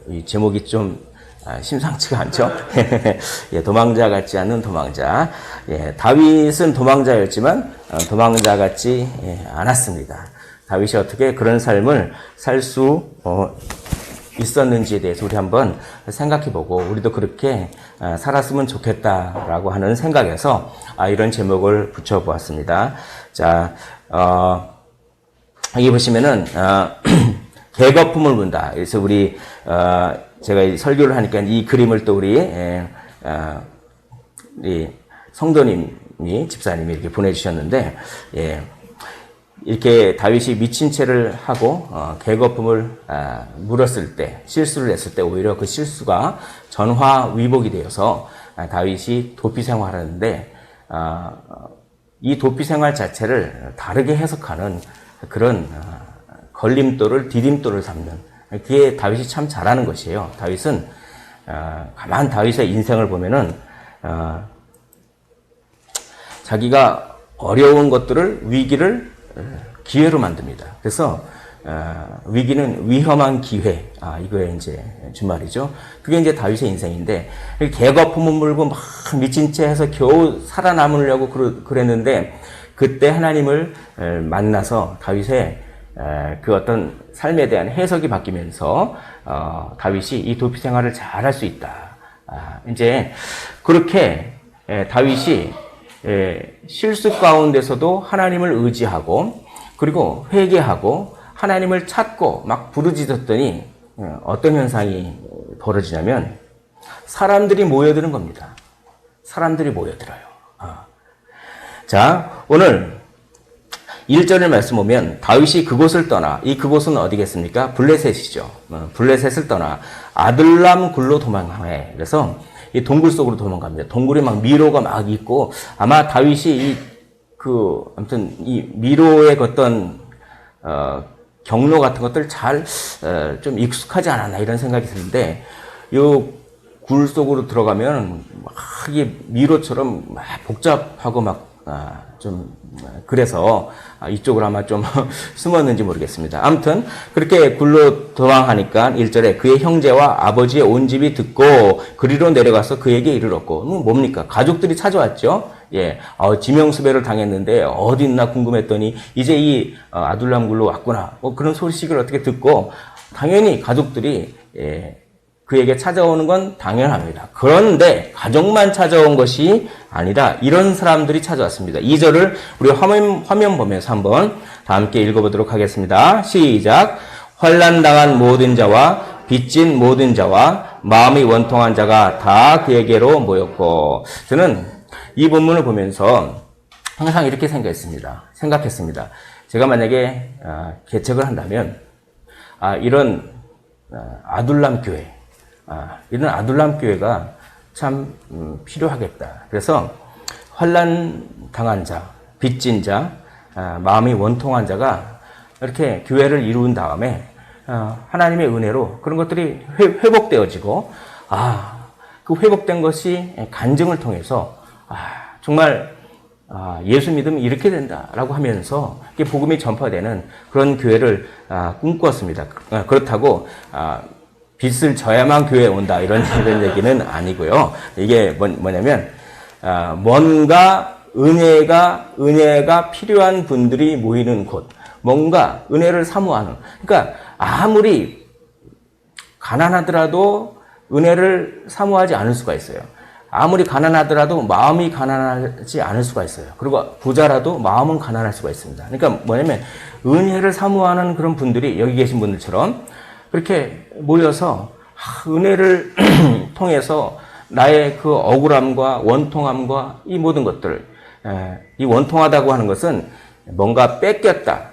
이 제목이 좀 심상치가 않죠? 예, 도망자 같지 않는 도망자. 예, 다윗은 도망자였지만 도망자 같지 않았습니다. 다윗이 어떻게 그런 삶을 살 수 있었는지에 대해서 우리 한번 생각해보고 우리도 그렇게 살았으면 좋겠다라고 하는 생각에서 이런 제목을 붙여보았습니다. 자, 여기 보시면은 계거품을 문다. 그래서 우리 제가 설교를 하니까 이 그림을 또 우리 성도님이 집사님이 이렇게 보내주셨는데, 예, 이렇게 다윗이 미친 채를 하고 계거품을 물었을 때, 실수를 했을 때 오히려 그 실수가 전화위복이 되어서 다윗이 도피 생활하는데 이 도피 생활 자체를 다르게 해석하는 그런 걸림돌을 디딤돌을 삼는, 그게 다윗이 참 잘하는 것이에요. 다윗은 가만 다윗의 인생을 보면은 자기가 어려운 것들을, 위기를 기회로 만듭니다. 그래서 위기는 위험한 기회, 이거에 이제 주말이죠. 그게 이제 다윗의 인생인데, 계거품을 물고 막 미친 채 해서 겨우 살아남으려고 그랬는데, 그때 하나님을 만나서 다윗의 그 어떤 삶에 대한 해석이 바뀌면서 다윗이 이 도피 생활을 잘할 수 있다. 이제 그렇게 다윗이 실수 가운데서도 하나님을 의지하고 그리고 회개하고 하나님을 찾고 막 부르짖었더니 어떤 현상이 벌어지냐면 사람들이 모여드는 겁니다. 사람들이 모여들어요. 자, 오늘 1절의 말씀 보면 다윗이 그곳을 떠나, 이 그곳은 어디겠습니까? 블레셋이죠. 블레셋을 떠나 아둘람 굴로 도망해. 그래서 이 동굴 속으로 도망갑니다. 동굴에 막 미로가 막 있고, 아마 다윗이 아무튼 이 미로의 어떤 경로 같은 것들 잘 좀 익숙하지 않았나 이런 생각이 드는데, 요 굴 속으로 들어가면 막 이게 미로처럼 막 복잡하고 막 좀 그래서 이쪽으로 아마 좀 숨었는지 모르겠습니다. 아무튼 그렇게 굴로 도망하니까 1절에 그의 형제와 아버지의 온 집이 듣고 그리로 내려가서 그에게 이르렀고, 뭡니까? 가족들이 찾아왔죠. 예, 지명수배를 당했는데 어디 있나 궁금했더니 이제 이 아둘람 굴로 왔구나. 그런 소식을 어떻게 듣고 당연히 가족들이 그에게 찾아오는 건 당연합니다. 그런데 가족만 찾아온 것이 아니라 이런 사람들이 찾아왔습니다. 2절을 우리 화면 보면서 한번 다 함께 읽어보도록 하겠습니다. 시작. 환난당한 모든 자와 빚진 모든 자와 마음이 원통한 자가 다 그에게로 모였고, 저는 이 본문을 보면서 항상 이렇게 생각했습니다. 제가 만약에 개척을 한다면 이런 아둘람 교회, 이런 아둘람 교회가 참 필요하겠다. 그래서 환난 당한 자, 빚진 자, 마음이 원통한 자가 이렇게 교회를 이룬 다음에 하나님의 은혜로 그런 것들이 회복되어지고, 그 회복된 것이 간증을 통해서 정말 예수 믿으면 이렇게 된다라고 하면서 복음이 전파되는 그런 교회를 꿈꾸었습니다. 그렇다고 빚을 져야만 교회에 온다 이런 얘기는 아니고요. 이게 뭐냐면 뭔가 은혜가 필요한 분들이 모이는 곳, 뭔가 은혜를 사모하는, 그러니까 아무리 가난하더라도 은혜를 사모하지 않을 수가 있어요. 아무리 가난하더라도 마음이 가난하지 않을 수가 있어요. 그리고 부자라도 마음은 가난할 수가 있습니다. 그러니까 뭐냐면 은혜를 사모하는 그런 분들이 여기 계신 분들처럼 그렇게 모여서 은혜를 통해서 나의 그 억울함과 원통함과 이 모든 것들, 이 원통하다고 하는 것은 뭔가 뺏겼다,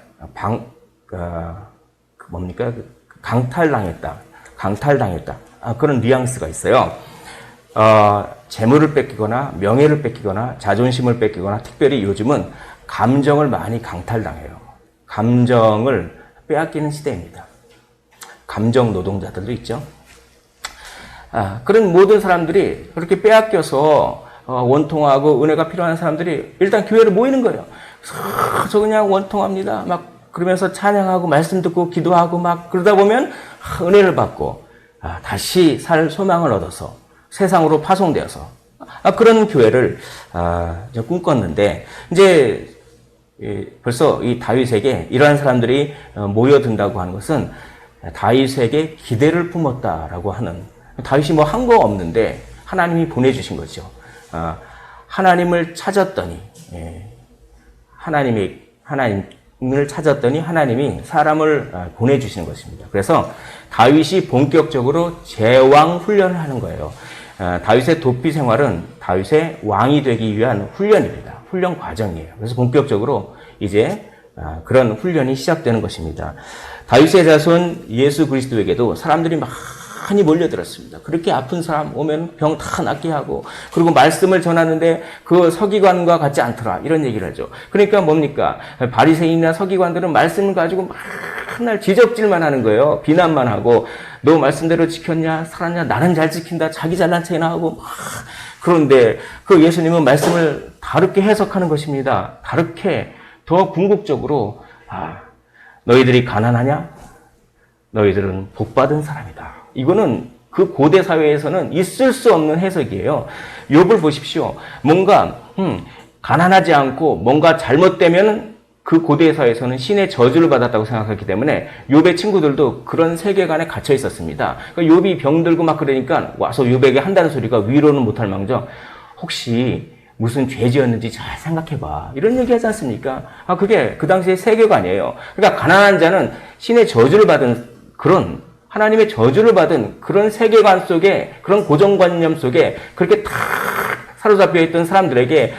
강탈당했다, 그런 뉘앙스가 있어요. 재물을 뺏기거나 명예를 뺏기거나 자존심을 뺏기거나, 특별히 요즘은 감정을 많이 강탈당해요. 감정을 빼앗기는 시대입니다. 감정 노동자들도 있죠. 그런 모든 사람들이 그렇게 빼앗겨서 원통하고 은혜가 필요한 사람들이 일단 교회를 모이는 거예요. 저 그냥 원통합니다. 막 그러면서 찬양하고 말씀 듣고 기도하고 막 그러다 보면 은혜를 받고, 다시 살 소망을 얻어서 세상으로 파송되어서 그런 교회를 꿈꿨는데 이제 벌써 이 다윗에게 이러한 사람들이 모여든다고 하는 것은 다윗에게 기대를 품었다라고 하는, 다윗이 뭐 한 거 없는데 하나님이 보내주신 거죠. 하나님을 찾았더니 하나님을 찾았더니 하나님이 사람을 보내주시는 것입니다. 그래서 다윗이 본격적으로 제왕 훈련을 하는 거예요. 다윗의 도피 생활은 다윗의 왕이 되기 위한 훈련입니다. 훈련 과정이에요. 그래서 본격적으로 이제 그런 훈련이 시작되는 것입니다. 다윗의 자손 예수 그리스도에게도 사람들이 많이 몰려들었습니다. 그렇게 아픈 사람 오면 병 다 낫게 하고, 그리고 말씀을 전하는데 그 서기관과 같지 않더라, 이런 얘기를 하죠. 그러니까 뭡니까? 바리새인이나 서기관들은 말씀을 가지고 맨날 지적질만 하는 거예요. 비난만 하고, 너 말씀대로 지켰냐, 살았냐, 나는 잘 지킨다, 자기 잘난 체나 하고 그런데 그 예수님은 말씀을 다르게 해석하는 것입니다. 다르게, 더 궁극적으로 너희들이 가난하냐? 너희들은 복받은 사람이다. 이거는 그 고대 사회에서는 있을 수 없는 해석이에요. 욥을 보십시오. 뭔가 가난하지 않고 뭔가 잘못되면 그 고대 사회에서는 신의 저주를 받았다고 생각했기 때문에 욥의 친구들도 그런 세계관에 갇혀 있었습니다. 그러니까 욥이 병들고 막 그러니까 와서 욥에게 한다는 소리가 위로는 못할 망정, 혹시 무슨 죄 지었는지 잘 생각해봐, 이런 얘기 하지 않습니까? 그게 그 당시의 세계관이에요. 그러니까 가난한 자는 신의 저주를 받은, 그런 하나님의 저주를 받은 그런 세계관 속에, 그런 고정관념 속에 그렇게 탁 사로잡혀 있던 사람들에게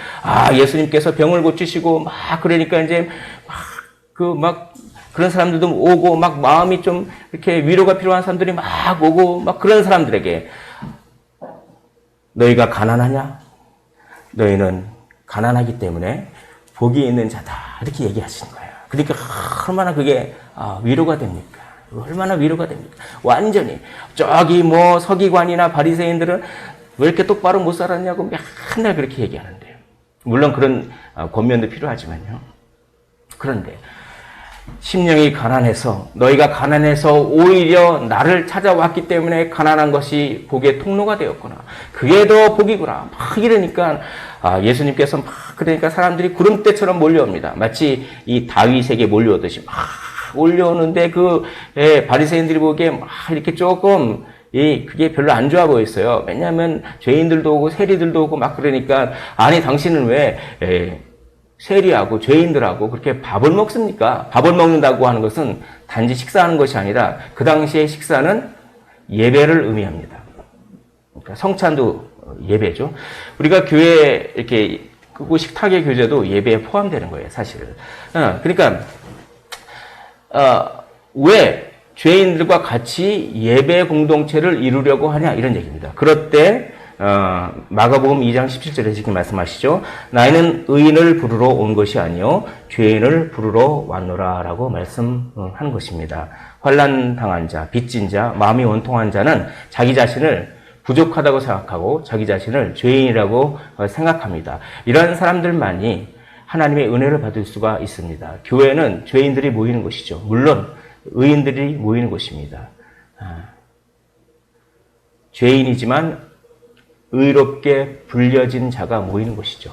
예수님께서 병을 고치시고 막 그러니까 이제 그런 사람들도 오고, 막 마음이 좀 이렇게 위로가 필요한 사람들이 막 오고, 막 그런 사람들에게 너희가 가난하냐? 너희는 가난하기 때문에 복이 있는 자다, 이렇게 얘기하시는 거예요. 그러니까 얼마나 그게 위로가 됩니까? 얼마나 위로가 됩니까? 완전히 저기 뭐 서기관이나 바리새인들은 왜 이렇게 똑바로 못 살았냐고 맨날 그렇게 얘기하는데요. 물론 그런 권면도 필요하지만요. 그런데 심령이 가난해서, 너희가 가난해서 오히려 나를 찾아왔기 때문에 가난한 것이 복의 통로가 되었구나, 그게 더 복이구나, 막 이러니까 예수님께서 막 그러니까 사람들이 구름대처럼 몰려옵니다. 마치 이 다윗에게 몰려오듯이 막 올려오는데 바리새인들이 보기에 막 이렇게 조금 그게 별로 안 좋아 보였어요. 왜냐하면 죄인들도 오고 세리들도 오고 막 그러니까, 아니 당신은 왜 세리하고 죄인들하고 그렇게 밥을 먹습니까? 밥을 먹는다고 하는 것은 단지 식사하는 것이 아니라 그 당시의 식사는 예배를 의미합니다. 그러니까 성찬도 예배죠. 우리가 교회 이렇게 끄고 식탁의 교제도 예배에 포함되는 거예요, 사실은. 그러니까 왜 죄인들과 같이 예배 공동체를 이루려고 하냐, 이런 얘기입니다. 그럴 때 마가복음 2장 17절에 이렇게 말씀하시죠. 나는 의인을 부르러 온 것이 아니요 죄인을 부르러 왔노라 라고 말씀하는 것입니다. 환난 당한 자, 빚진 자, 마음이 원통한 자는 자기 자신을 부족하다고 생각하고 자기 자신을 죄인이라고 생각합니다. 이런 사람들만이 하나님의 은혜를 받을 수가 있습니다. 교회는 죄인들이 모이는 곳이죠. 물론 의인들이 모이는 곳입니다. 죄인이지만 의롭게 불려진 자가 모이는 곳이죠.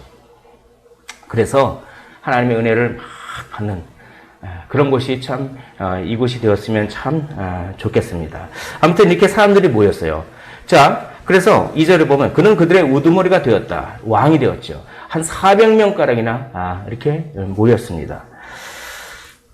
그래서 하나님의 은혜를 막 받는 그런 곳이 참 이곳이 되었으면 참 좋겠습니다. 아무튼 이렇게 사람들이 모였어요. 자, 그래서 2절에 보면 그는 그들의 우두머리가 되었다. 왕이 되었죠. 한 400명가량이나 이렇게 모였습니다.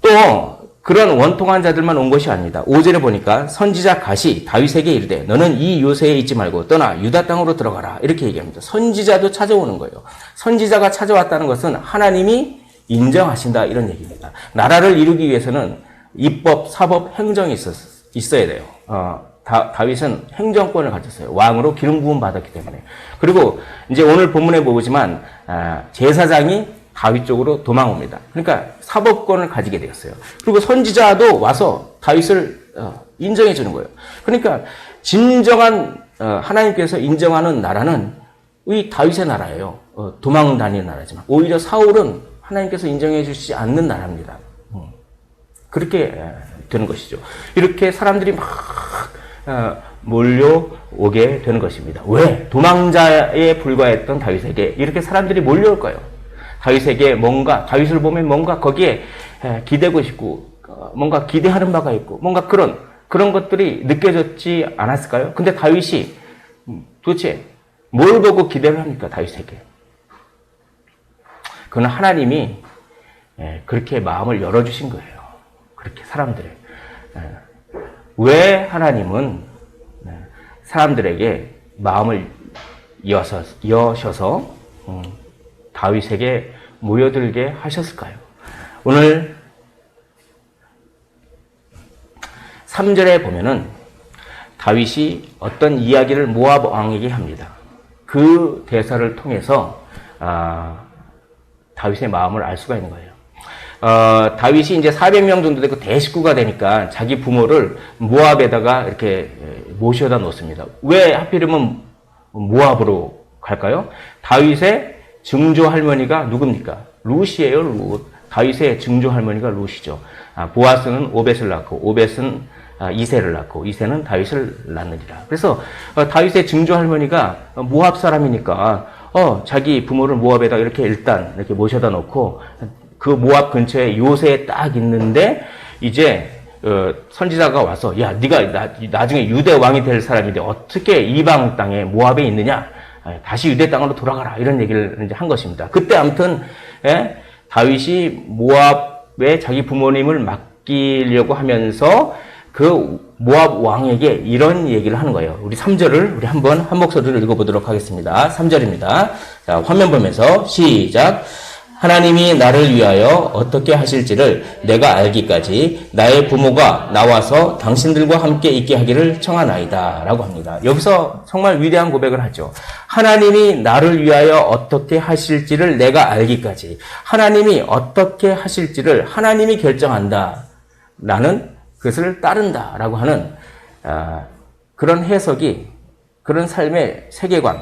또 그런 원통한 자들만 온 것이 아닙니다. 5절에 보니까 선지자 갓이 다윗에게 이르되 너는 이 요새에 있지 말고 떠나 유다 땅으로 들어가라, 이렇게 얘기합니다. 선지자도 찾아오는 거예요. 선지자가 찾아왔다는 것은 하나님이 인정하신다, 이런 얘기입니다. 나라를 이루기 위해서는 입법, 사법, 행정이 있어야 돼요. 다윗은 행정권을 가졌어요. 왕으로 기름 부음 받았기 때문에. 그리고 이제 오늘 본문에 보지만 제사장이 다윗 쪽으로 도망옵니다. 그러니까 사법권을 가지게 되었어요. 그리고 선지자도 와서 다윗을 인정해 주는 거예요. 그러니까 진정한 하나님께서 인정하는 나라는 이 다윗의 나라예요. 도망 다니는 나라지만 오히려 사울은 하나님께서 인정해 주시지 않는 나라입니다. 그렇게 되는 것이죠. 이렇게 사람들이 막 몰려오게 되는 것입니다. 왜? 도망자에 불과했던 다윗에게 이렇게 사람들이 몰려올까요? 다윗에게 뭔가, 다윗을 보면 뭔가 거기에 기대고 싶고, 뭔가 기대하는 바가 있고, 뭔가 그런 것들이 느껴졌지 않았을까요? 근데 다윗이 도대체 뭘 보고 기대를 합니까? 다윗에게. 그건 하나님이 그렇게 마음을 열어주신 거예요. 그렇게 사람들의. 왜 하나님은 사람들에게 마음을 여셔서 다윗에게 모여들게 하셨을까요? 오늘 3절에 보면은 다윗이 어떤 이야기를 모압 왕에게 합니다. 그 대사를 통해서 다윗의 마음을 알 수가 있는 거예요. 다윗이 이제 400명 정도 되고 대식구가 되니까 자기 부모를 모압에다가 이렇게 모셔다 놓습니다. 왜 하필이면 모압으로 갈까요? 다윗의 증조 할머니가 누굽니까? 룻이에요, 룻. 다윗의 증조 할머니가 룻이죠. 보아스는 오벳을 낳고, 오벳은 이새를 낳고, 이새는 다윗을 낳느니라. 그래서 다윗의 증조 할머니가 모압 사람이니까 자기 부모를 모압에다 이렇게 일단 이렇게 모셔다 놓고 그 모압 근처에 요새에 딱 있는데 이제 선지자가 와서 야 네가 나중에 유대 왕이 될 사람인데 어떻게 이방 땅에 모압에 있느냐? 다시 유대 땅으로 돌아가라 이런 얘기를 이제 한 것입니다. 그때 아무튼 다윗이 모압에 자기 부모님을 맡기려고 하면서 그 모압 왕에게 이런 얘기를 하는 거예요. 우리 3절을 우리 한번 한 목소리로 읽어보도록 하겠습니다. 3절입니다. 자, 화면 보면서 시작. 하나님이 나를 위하여 어떻게 하실지를 내가 알기까지 나의 부모가 나와서 당신들과 함께 있게 하기를 청하나이다 라고 합니다. 여기서 정말 위대한 고백을 하죠. 하나님이 나를 위하여 어떻게 하실지를 내가 알기까지 하나님이 어떻게 하실지를 하나님이 결정한다. 나는 그것을 따른다 라고 하는 그런 해석이 그런 삶의 세계관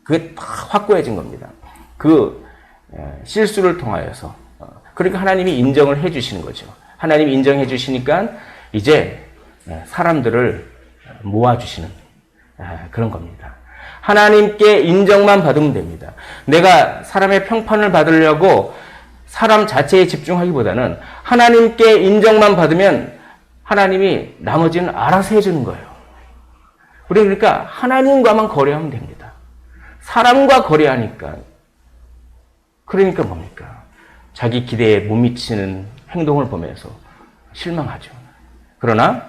그게 다 확고해진 겁니다. 그 실수를 통하여서 그러니까 하나님이 인정을 해주시는 거죠. 하나님이 인정해 주시니까 이제 사람들을 모아주시는 그런 겁니다. 하나님께 인정만 받으면 됩니다. 내가 사람의 평판을 받으려고 사람 자체에 집중하기보다는 하나님께 인정만 받으면 하나님이 나머지는 알아서 해주는 거예요. 우리 그러니까 하나님과만 거래하면 됩니다. 사람과 거래하니까 그러니까 뭡니까? 자기 기대에 못 미치는 행동을 보면서 실망하죠. 그러나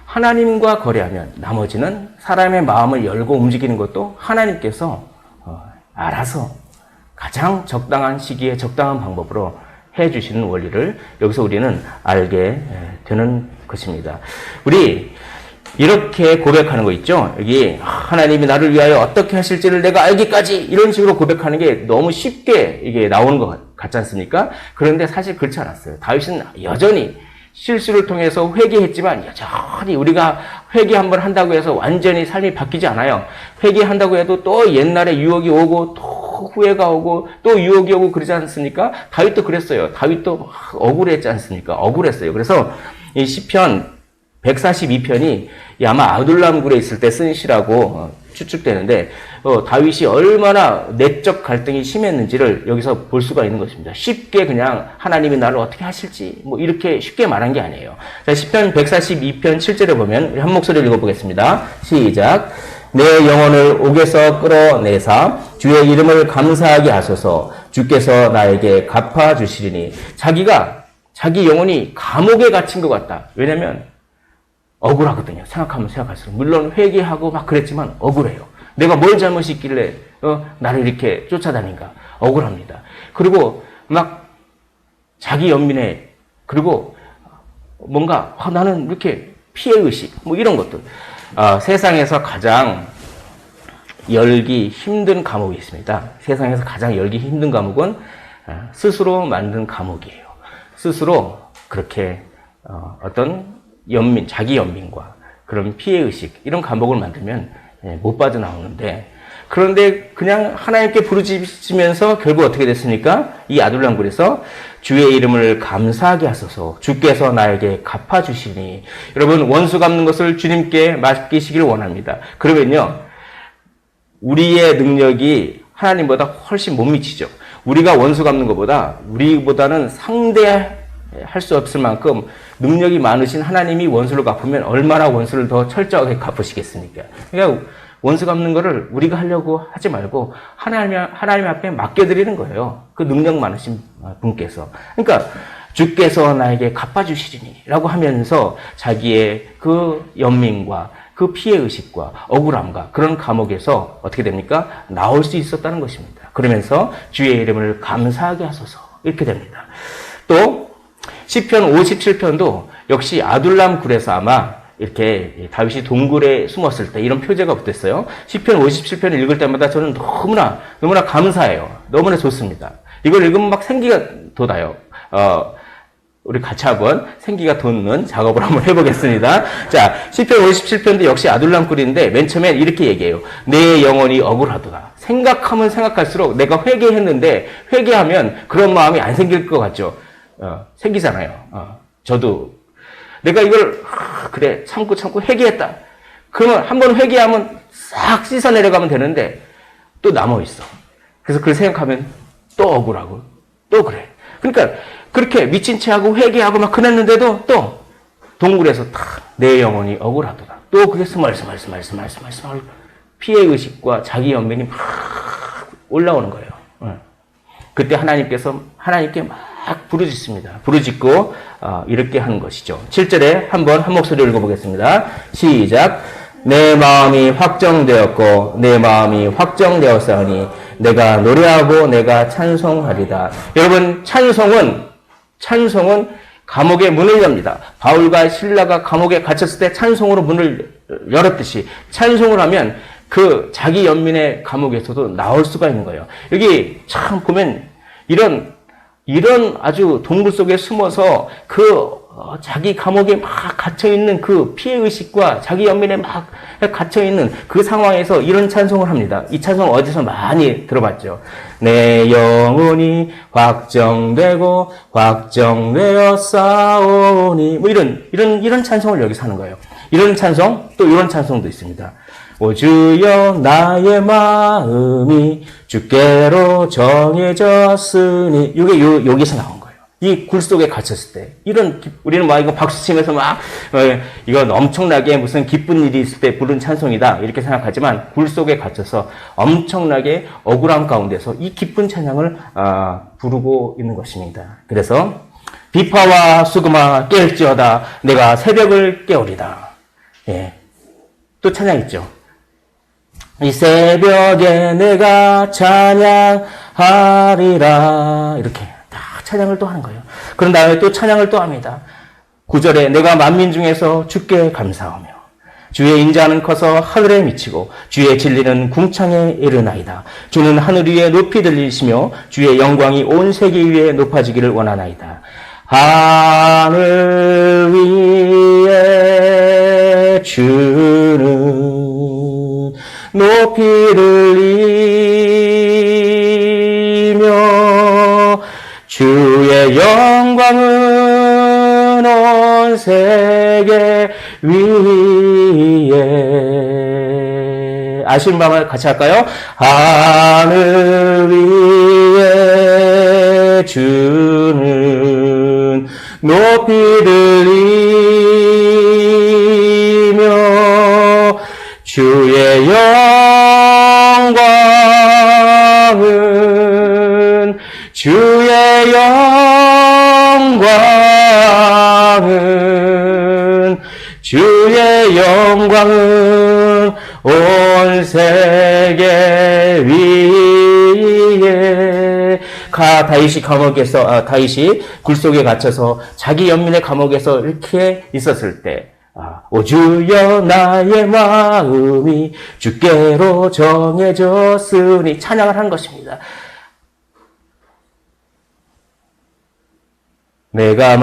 하나님과 거래하면 나머지는 사람의 마음을 열고 움직이는 것도 하나님께서 알아서 가장 적당한 시기에 적당한 방법으로 해주시는 원리를 여기서 우리는 알게 되는 것입니다. 우리 이렇게 고백하는 거 있죠? 여기 하나님이 나를 위하여 어떻게 하실지를 내가 알기까지 이런 식으로 고백하는 게 너무 쉽게 이게 나오는 것 같지 않습니까? 그런데 사실 그렇지 않았어요. 다윗은 여전히 실수를 통해서 회개했지만 여전히 우리가 회개 한번 한다고 해서 완전히 삶이 바뀌지 않아요. 회개한다고 해도 또 옛날에 유혹이 오고 또 후회가 오고 또 유혹이 오고 그러지 않습니까? 다윗도 그랬어요. 다윗도 억울했지 않습니까? 억울했어요. 그래서 이 시편 142편이 아마 아둘람 굴에 있을 때 쓴 시라고 추측되는데 다윗이 얼마나 내적 갈등이 심했는지를 여기서 볼 수가 있는 것입니다. 쉽게 그냥 하나님이 나를 어떻게 하실지 뭐 이렇게 쉽게 말한 게 아니에요. 자, 시편 142편 7절에 보면 한 목소리를 읽어보겠습니다. 시작. 내 영혼을 옥에서 끌어내사 주의 이름을 감사하게 하소서. 주께서 나에게 갚아주시리니. 자기 영혼이 감옥에 갇힌 것 같다. 왜냐면 억울하거든요. 생각하면 생각할수록. 물론 회개하고 막 그랬지만 억울해요. 내가 뭘 잘못이 있길래 나를 이렇게 쫓아다닌가. 억울합니다. 그리고 막 자기 연민에 그리고 뭔가 나는 이렇게 피해의식 뭐 이런 것들. 세상에서 가장 열기 힘든 감옥이 있습니다. 세상에서 가장 열기 힘든 감옥은 스스로 만든 감옥이에요. 스스로 그렇게 어떤 자기 연민과 그런 피해의식, 이런 감옥을 만들면 못 빠져나오는데, 그런데 그냥 하나님께 부르짖으면서 결국 어떻게 됐습니까? 이 아둘람굴에서 주의 이름을 감사하게 하소서 주께서 나에게 갚아주시니. 여러분, 원수 갚는 것을 주님께 맡기시길 원합니다. 그러면요, 우리의 능력이 하나님보다 훨씬 못 미치죠. 우리가 원수 갚는 것보다 우리보다는 상대할 수 없을 만큼 능력이 많으신 하나님이 원수를 갚으면 얼마나 원수를 더 철저하게 갚으시겠습니까? 그러니까 원수 갚는 거를 우리가 하려고 하지 말고 하나님 앞에 맡겨드리는 거예요. 그 능력 많으신 분께서. 그러니까 주께서 나에게 갚아주시리니 라고 하면서 자기의 그 연민과 그 피해의식과 억울함과 그런 감옥에서 어떻게 됩니까? 나올 수 있었다는 것입니다. 그러면서 주의 이름을 감사하게 하소서 이렇게 됩니다. 또 시편 57편도 역시 아둘람 굴에서 아마 이렇게 다윗이 동굴에 숨었을 때 이런 표제가 붙었어요. 시편 57편을 읽을 때마다 저는 너무나 감사해요. 너무나 좋습니다. 이걸 읽으면 막 생기가 돋아요. 우리 같이 한번 생기가 돋는 작업을 한번 해보겠습니다. 자, 시편 57편도 역시 아둘람 굴인데 맨 처음에 이렇게 얘기해요. 내 영혼이 억울하도다. 생각하면 생각할수록 내가 회개했는데 회개하면 그런 마음이 안 생길 것 같죠. 생기잖아요. 저도 내가 이걸 그래 참고 회개했다. 그러면 한번 회개하면 싹 씻어 내려가면 되는데 또 남아 있어. 그래서 그걸 생각하면 또 억울하고 또 그래. 그러니까 그렇게 미친 채하고 회개하고 막 그랬는데도 또 동굴에서 탁 내 영혼이 억울하더라. 또 그게 스멀스멀 피해 의식과 자기 연민이 막 올라오는 거예요. 그때 하나님께 막 부르짖습니다. 부르짖고 이렇게 하는 것이죠. 7절에 한 목소리로 읽어보겠습니다. 시작. 내 마음이 확정되었고 내 마음이 확정되었사오니 내가 노래하고 내가 찬송하리다. 여러분, 찬송은 감옥의 문을 엽니다. 바울과 실라가 감옥에 갇혔을 때 찬송으로 문을 열었듯이 찬송을 하면 그 자기 연민의 감옥에서도 나올 수가 있는 거예요. 여기 참 보면 이런 아주 동굴 속에 숨어서 자기 감옥에 막 갇혀있는 그 피해의식과 자기 연민에 막 갇혀있는 그 상황에서 이런 찬송을 합니다. 이 찬송 어디서 많이 들어봤죠. 내 영혼이 확정되고 확정되어 싸우니 뭐 이런 찬송을 여기서 하는 거예요. 이런 찬송, 또 이런 찬송도 있습니다. 오 주여 나의 마음이 주께로 정해졌으니 이게 여기서 나온 거예요. 이 굴 속에 갇혔을 때 우리는 막 이거 박수 치면서 막 이건 엄청나게 무슨 기쁜 일이 있을 때 부른 찬송이다 이렇게 생각하지만 굴 속에 갇혀서 엄청나게 억울함 가운데서 이 기쁜 찬양을 부르고 있는 것입니다. 그래서 비파와 수금아 깰지어다 내가 새벽을 깨우리다. 또 찬양 있죠. 이 새벽에 내가 찬양하리라. 이렇게 다 찬양을 또 하는 거예요. 그런 다음에 또 찬양을 또 합니다. 9절에 내가 만민 중에서 주께 감사하며 주의 인자는 커서 하늘에 미치고 주의 진리는 궁창에 이르나이다. 주는 하늘 위에 높이 들리시며 주의 영광이 온 세계 위에 높아지기를 원하나이다. 하늘 위에 주는 높이 들리며 주의 영광은 온 세계 위에. 아시는 바만 같이 할까요? 하늘 위에 주는 높이 들리며 주의 영광은 주의 영광은 온 세계 위에. 다윗이 다윗이 굴 속에 갇혀서 자기 연민의 감옥에서 이렇게 있었을 때, 오 주여 나의 마음이 주께로 정해졌으니 찬양을 한 것입니다. 내가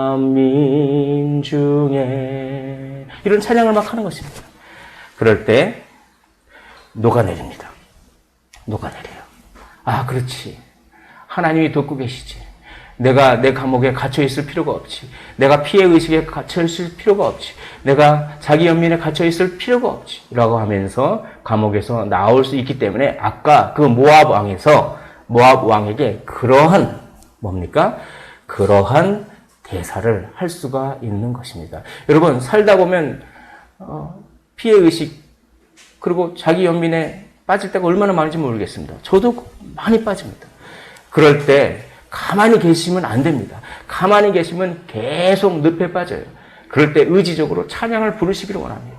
만민 중에 이런 찬양을 막 하는 것입니다. 그럴 때 녹아내립니다. 녹아내려요. 아, 그렇지. 하나님이 돕고 계시지. 내가 내 감옥에 갇혀 있을 필요가 없지. 내가 피해 의식에 갇혀 있을 필요가 없지. 내가 자기 연민에 갇혀 있을 필요가 없지. 라고 하면서 감옥에서 나올 수 있기 때문에 아까 그 모압 왕에게 그러한 뭡니까? 그러한 대사를 할 수가 있는 것입니다. 여러분, 살다 보면 피해 의식 그리고 자기 연민에 빠질 때가 얼마나 많은지 모르겠습니다. 저도 많이 빠집니다. 그럴 때 가만히 계시면 안 됩니다. 가만히 계시면 계속 늪에 빠져요. 그럴 때 의지적으로 찬양을 부르시기를 원합니다.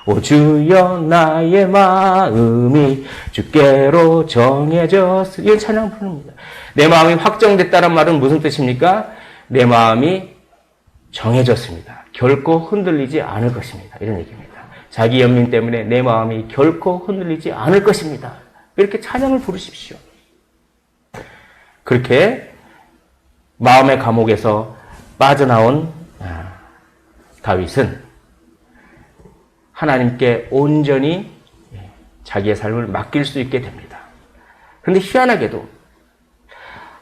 오 주여 나의 마음이 주께로 정해졌으니, 이런 찬양 부릅니다. 내 마음이 확정됐다는 말은 무슨 뜻입니까? 내 마음이 정해졌습니다. 결코 흔들리지 않을 것입니다. 이런 얘기입니다. 자기 연민 때문에 내 마음이 결코 흔들리지 않을 것입니다. 이렇게 찬양을 부르십시오. 그렇게 마음의 감옥에서 빠져나온 다윗은 하나님께 온전히 자기의 삶을 맡길 수 있게 됩니다. 그런데 희한하게도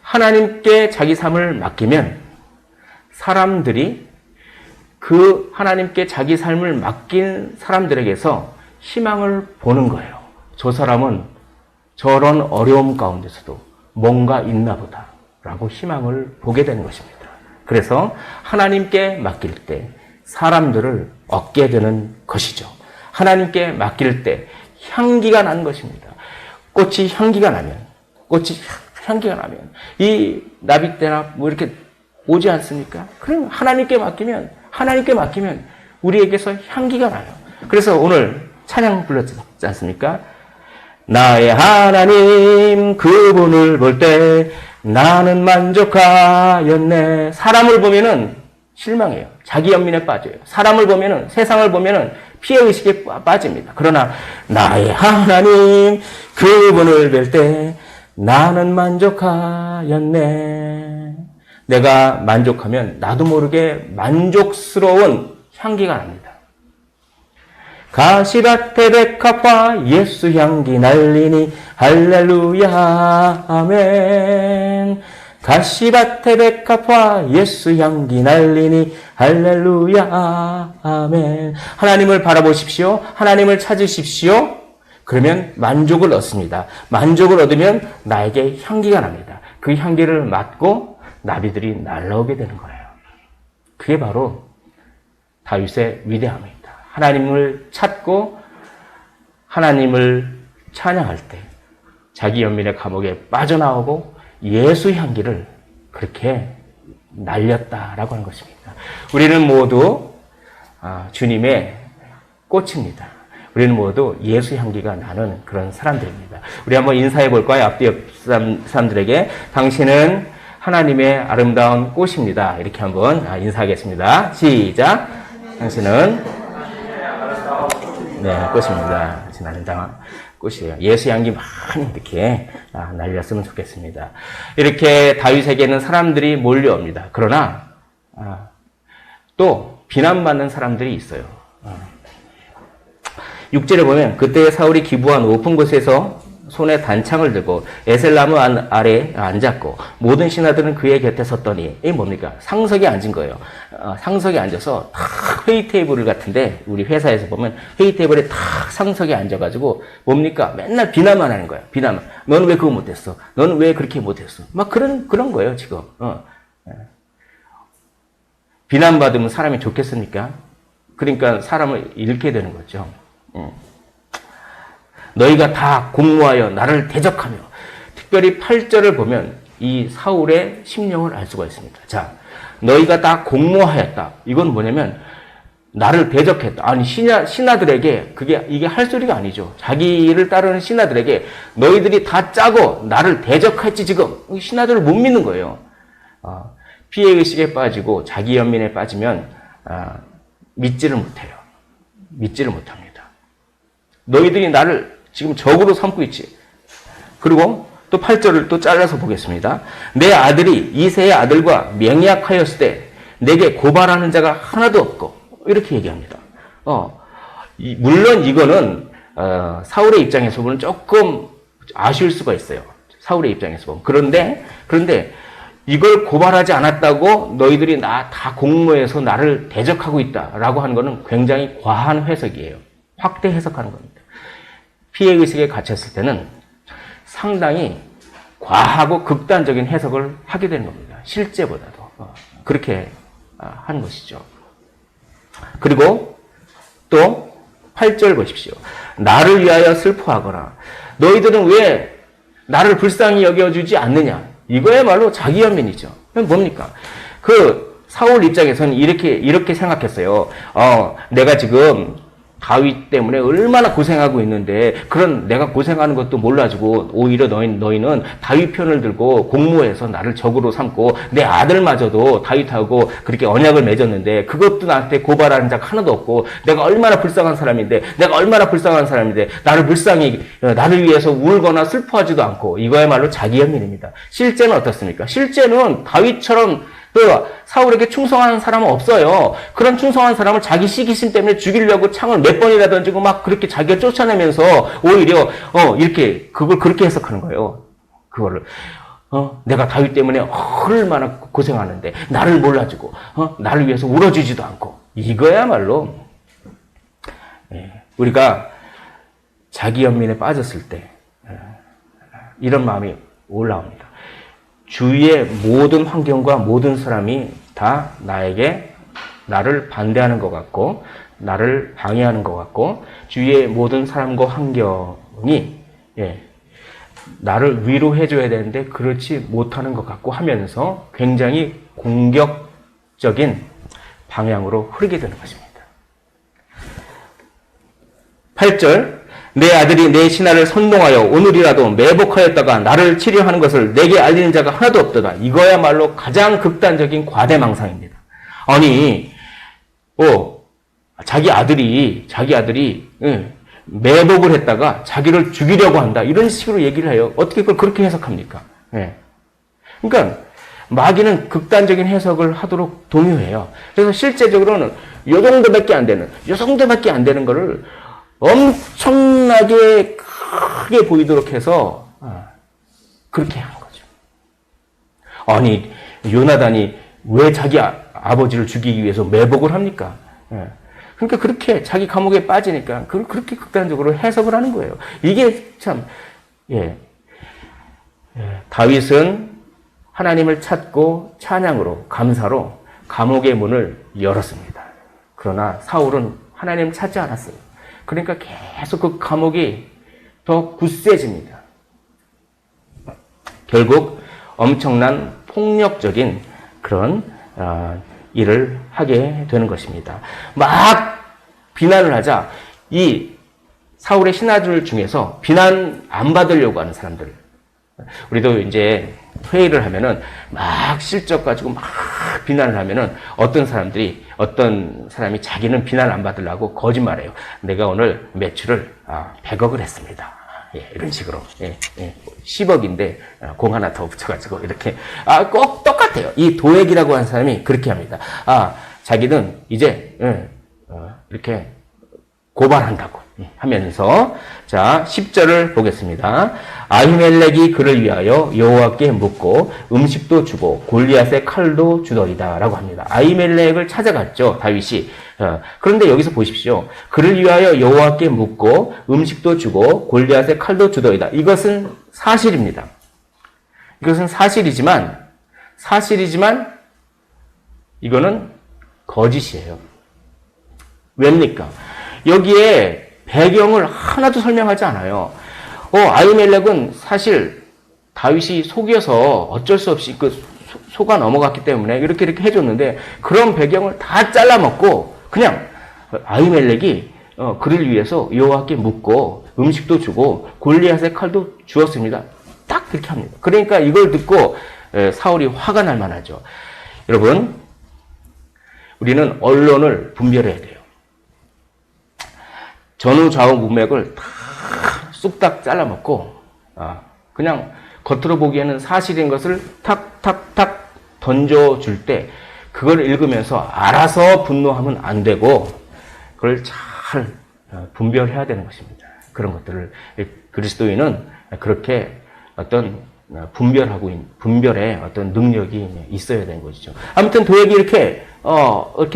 하나님께 자기 삶을 맡기면 사람들이 그 하나님께 자기 삶을 맡긴 사람들에게서 희망을 보는 거예요. 저 사람은 저런 어려움 가운데서도 뭔가 있나 보다 라고 희망을 보게 되는 것입니다. 그래서 하나님께 맡길 때 사람들을 얻게 되는 것이죠. 하나님께 맡길 때 향기가 나는 것입니다. 꽃이 향기가 나면 이 나비떼나 뭐 이렇게 오지 않습니까? 그럼 하나님께 맡기면 우리에게서 향기가 나요. 그래서 오늘 찬양 불렀지 않습니까? 나의 하나님 그분을 볼 때 나는 만족하였네. 사람을 보면은 실망해요. 자기 연민에 빠져요. 사람을 보면은, 세상을 보면은 피해의식에 빠집니다. 그러나 나의 하나님 그분을 볼 때 나는 만족하였네. 내가 만족하면 나도 모르게 만족스러운 향기가 납니다. 가시밭에 백합화 예수 향기 날리니 할렐루야 아멘. 가시밭에 백합화 예수 향기 날리니 할렐루야 아멘. 하나님을 바라보십시오. 하나님을 찾으십시오. 그러면 만족을 얻습니다. 만족을 얻으면 나에게 향기가 납니다. 그 향기를 맡고 나비들이 날아오게 되는 거예요. 그게 바로 다윗의 위대함입니다. 하나님을 찾고 하나님을 찬양할 때 자기 연민의 감옥에 빠져나오고 예수 향기를 그렇게 날렸다라고 하는 것입니다. 우리는 모두 주님의 꽃입니다. 우리는 모두 예수 향기가 나는 그런 사람들입니다. 우리 한번 인사해 볼까요? 앞뒤 옆 사람들에게 당신은 하나님의 아름다운 꽃입니다. 이렇게 한번 인사하겠습니다. 시작. 당신은 꽃입니다. 당신 아름다운 꽃이에요. 예수 향기 많이 이렇게 날렸으면 좋겠습니다. 이렇게 다윗에게는 사람들이 몰려옵니다. 그러나 또 비난받는 사람들이 있어요. 6절에 보면 그때 사울이 기부한 높은 곳에서 손에 단창을 들고 에셀나무 아래 앉았고 모든 신하들은 그의 곁에 섰더니 이게 뭡니까? 상석에 앉은 거예요. 상석에 앉아서 탁 회의 테이블 같은데 우리 회사에서 보면 회의 테이블에 탁 상석에 앉아가지고 뭡니까? 맨날 비난만 하는 거야. 비난만. 너는 왜 그거 못했어? 너는 왜 그렇게 못했어? 막 그런 거예요 지금. 비난받으면 사람이 좋겠습니까? 그러니까 사람을 잃게 되는 거죠. 너희가 다 공모하여 나를 대적하며. 특별히 8절을 보면 이 사울의 심령을 알 수가 있습니다. 자, 너희가 다 공모하였다. 이건 뭐냐면 나를 대적했다. 아니 신하들에게 이게 할 소리가 아니죠. 자기를 따르는 신하들에게 너희들이 다 짜고 나를 대적했지 지금. 신하들을 못 믿는 거예요. 피해의식에 빠지고 자기 연민에 빠지면 믿지를 못해요. 믿지를 못합니다. 너희들이 나를 지금 적으로 삼고 있지. 그리고 또 8절을 또 잘라서 보겠습니다. 내 아들이 이새의 아들과 맹약하였을 때 내게 고발하는 자가 하나도 없고 이렇게 얘기합니다. 물론 이거는 사울의 입장에서 보면 조금 아쉬울 수가 있어요. 사울의 입장에서 보면. 그런데 이걸 고발하지 않았다고 너희들이 나 다 공모해서 나를 대적하고 있다라고 하는 것은 굉장히 과한 해석이에요. 확대 해석하는 겁니다. 피해의식에 갇혔을 때는 상당히 과하고 극단적인 해석을 하게 되는 겁니다. 실제보다도. 그렇게 하는 것이죠. 그리고 또 8절 보십시오. 나를 위하여 슬퍼하거나 너희들은 왜 나를 불쌍히 여겨주지 않느냐. 이거야말로 자기 연민이죠. 뭡니까? 그 사울 입장에서는 이렇게 생각했어요. 내가 지금 다윗 때문에 얼마나 고생하고 있는데 그런 내가 고생하는 것도 몰라주고 오히려 너희는 다윗 편을 들고 공모해서 나를 적으로 삼고 내 아들마저도 다윗하고 그렇게 언약을 맺었는데 그것도 나한테 고발하는 자 하나도 없고 내가 얼마나 불쌍한 사람인데 나를 불쌍히 나를 위해서 울거나 슬퍼하지도 않고 이거야말로 자기 연민입니다. 실제는 어떻습니까? 실제는 다윗처럼 사울에게 충성하는 사람은 없어요. 그런 충성한 사람을 자기 시기심 때문에 죽이려고 창을 몇 번이나 던지고 막 그렇게 자기가 쫓아내면서 오히려 그걸 그렇게 해석하는 거예요. 그거를 내가 다윗 때문에 얼마나 고생하는데 나를 몰라주고 나를 위해서 울어주지도 않고 이거야말로 우리가 자기 연민에 빠졌을 때 이런 마음이 올라옵니다. 주위의 모든 환경과 모든 사람이 다 나를 반대하는 것 같고 나를 방해하는 것 같고 주위의 모든 사람과 환경이 나를 위로해줘야 되는데 그렇지 못하는 것 같고 하면서 굉장히 공격적인 방향으로 흐르게 되는 것입니다. 8절 내 아들이 내 신하를 선동하여 오늘이라도 매복하였다가 나를 치료하는 것을 내게 알리는 자가 하나도 없도다. 이거야말로 가장 극단적인 과대망상입니다. 아니, 자기 아들이 매복을 했다가 자기를 죽이려고 한다. 이런 식으로 얘기를 해요. 어떻게 그걸 그렇게 해석합니까? 그러니까 마귀는 극단적인 해석을 하도록 동요해요. 그래서 실제적으로는 요 정도밖에 안 되는 거를 엄청나게 크게 보이도록 해서 그렇게 하는 거죠. 아니 요나단이 왜 자기 아버지를 죽이기 위해서 매복을 합니까? 그러니까 그렇게 자기 감옥에 빠지니까 그렇게 극단적으로 해석을 하는 거예요. 이게 참 다윗은 하나님을 찾고 찬양으로 감사로 감옥의 문을 열었습니다. 그러나 사울은 하나님을 찾지 않았어요. 그러니까 계속 그 감옥이 더 굳세집니다. 결국 엄청난 폭력적인 그런 일을 하게 되는 것입니다. 막 비난을 하자 이 사울의 신하들 중에서 비난 안 받으려고 하는 사람들, 우리도 이제 회의를 하면은 막 실적 가지고 막 비난을 하면은 어떤 사람이 자기는 비난 안 받으려고 거짓말해요. 내가 오늘 매출을 100억을 했습니다. 이런 식으로 10억인데 공 하나 더 붙여가지고 이렇게 꼭 똑같아요. 이 도액이라고 하는 사람이 그렇게 합니다. 자기는 이제 이렇게 고발한다고 하면서 자 10절을 보겠습니다. 아히멜렉이 그를 위하여 여호와께 묻고 음식도 주고 골리앗의 칼도 주더이다 라고 합니다. 아히멜렉을 찾아갔죠, 다윗이. 그런데 여기서 보십시오. 그를 위하여 여호와께 묻고 음식도 주고 골리앗의 칼도 주더이다. 이것은 사실입니다. 이것은 사실이지만 이거는 거짓이에요. 왜입니까? 여기에 배경을 하나도 설명하지 않아요. 아히멜렉은 사실 다윗이 속여서 어쩔 수 없이 속아 넘어갔기 때문에 이렇게 해줬는데 그런 배경을 다 잘라먹고 그냥 아히멜렉이 그를 위해서 여호와께 묻고 음식도 주고 골리앗의 칼도 주었습니다. 딱 그렇게 합니다. 그러니까 이걸 듣고 사울이 화가 날 만하죠. 여러분, 우리는 언론을 분별해야 돼요. 전후 좌우 문맥을 다 쑥딱 잘라먹고 그냥 겉으로 보기에는 사실인 것을 탁탁탁 던져줄 때 그걸 읽으면서 알아서 분노하면 안 되고 그걸 잘 분별해야 되는 것입니다. 그런 것들을 그리스도인은 그렇게 어떤 분별의 어떤 능력이 있어야 되는 것이죠. 아무튼 도액이 이렇게